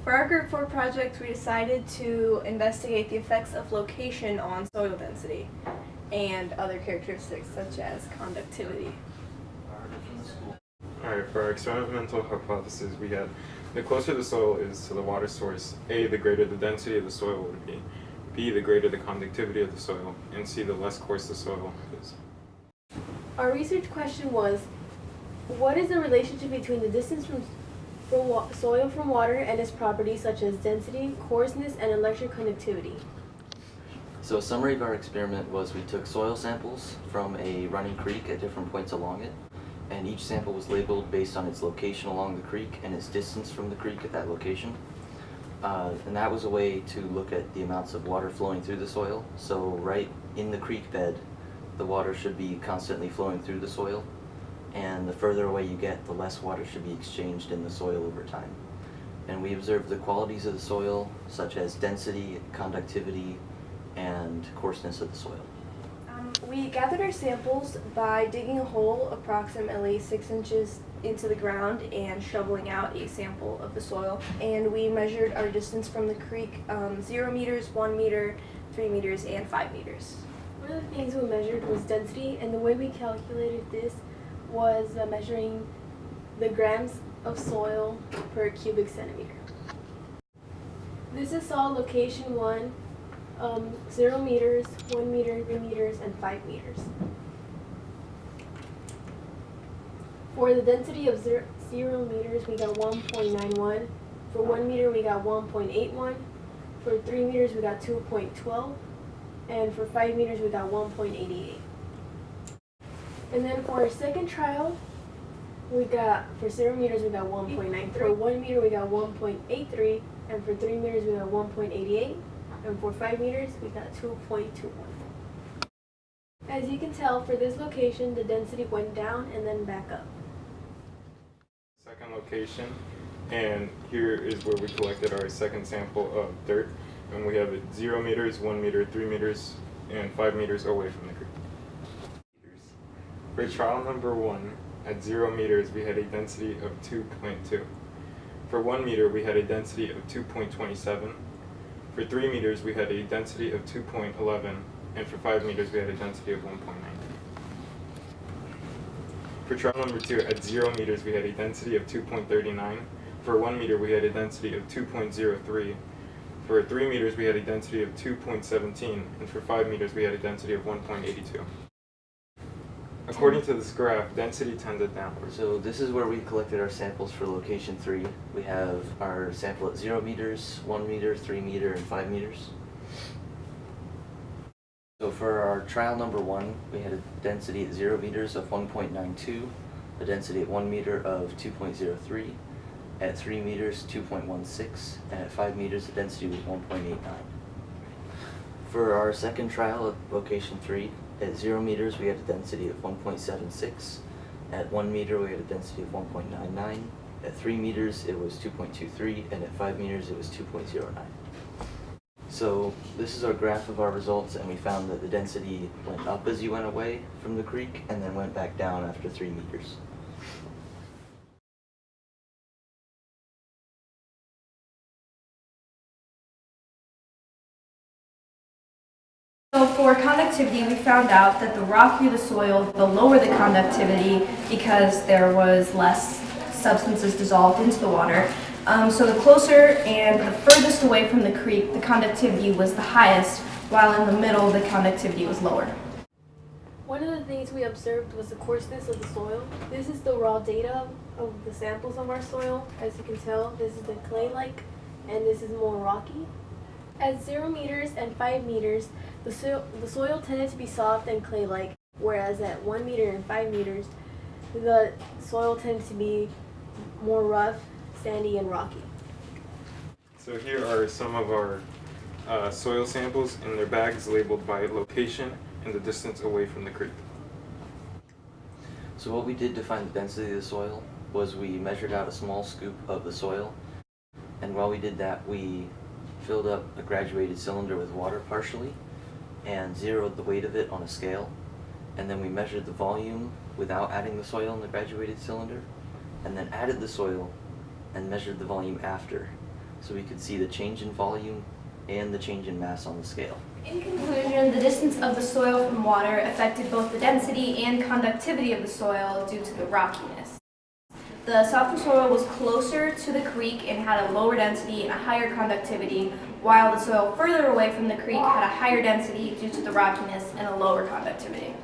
For our Group 4 project, we decided to investigate the effects of location on soil density and other characteristics such as conductivity. Alright, for our experimental hypothesis, we had the closer the soil is to the water source, A, the greater the density of the soil would be, B, the greater the conductivity of the soil, and C, the less coarse the soil is. Our research question was, what is the relationship between the distance from soil from water and its properties such as density, coarseness, and electric conductivity? So a summary of our experiment was we took soil samples from a running creek at different points along it, and each sample was labeled based on its location along the creek and its distance from the creek at that location. And that was a way to look at the amounts of water flowing through the soil. So right in the creek bed, the water should be constantly flowing through the soil, and the further away you get, the less water should be exchanged in the soil over time. And we observed the qualities of the soil, such as density, conductivity, and coarseness of the soil. We gathered our samples by digging a hole approximately 6 inches into the ground and shoveling out a sample of the soil. And we measured our distance from the creek 0 meters, 1 meter, 3 meters, and 5 meters. One of the things we measured was density, and the way we calculated this was measuring the grams of soil per cubic centimeter. This is soil location 1, 0 meters, 1 meter, 3 meters, and 5 meters. For the density of 0 meters, we got 1.91. For 1 meter, we got 1.81. For 3 meters, we got 2.12. And for 5 meters, we got 1.88. And then for our second trial, we got, for 0 meters, we got 1.93. For 1 meter, we got 1.83. And for 3 meters, we got 1.88. And for 5 meters, we got 2.21. As you can tell, for this location, the density went down and then back up. Second location, and here is where we collected our second sample of dirt, and we have it 0 meters, 1 meter, 3 meters, and 5 meters away from the creek. For trial number 1, at 0 meters, we had a density of 2.2. For 1 meter, we had a density of 2.27. For 3 meters, we had a density of 2.11, and for 5 meters, we had a density of 1.9. For trial number 2, at 0 meters, we had a density of 2.39. For 1 meter, we had a density of 2.03. For 3 meters, we had a density of 2.17, and for 5 meters, we had a density of 1.82. According to this graph, density tended downward. So this is where we collected our samples for location 3. We have our sample at 0 meters, 1 meter, 3 meter, and 5 meters. So for our trial number 1, we had a density at 0 meters of 1.92, a density at 1 meter of 2.03, at 3 meters 2.16, and at 5 meters the density was 1.89. For our second trial at location 3, at 0 meters we had a density of 1.76, at 1 meter we had a density of 1.99, at 3 meters it was 2.23, and at 5 meters it was 2.09. So this is our graph of our results, and we found that the density went up as you went away from the creek and then went back down after 3 meters. So for conductivity, we found out that the rockier the soil, the lower the conductivity because there was less substances dissolved into the water. So the closer and the furthest away from the creek, the conductivity was the highest, while in the middle, the conductivity was lower. One of the things we observed was the coarseness of the soil. This is the raw data of the samples of our soil. As you can tell, this is the clay-like, and this is more rocky. At 0 meters and 5 meters, the soil tended to be soft and clay-like, whereas at 1 meter and 5 meters, the soil tends to be more rough, sandy, and rocky. So here are some of our soil samples in their bags labeled by location and the distance away from the creek. So what we did to find the density of the soil was we measured out a small scoop of the soil, and while we did that we filled up a graduated cylinder with water partially and zeroed the weight of it on a scale, and then we measured the volume without adding the soil in the graduated cylinder, and then added the soil and measured the volume after. so we could see the change in volume and the change in mass on the scale. In conclusion, the distance of the soil from water affected both the density and conductivity of the soil due to the rockiness. The softer soil was closer to the creek and had a lower density and a higher conductivity, while the soil further away from the creek had a higher density due to the rockiness and a lower conductivity.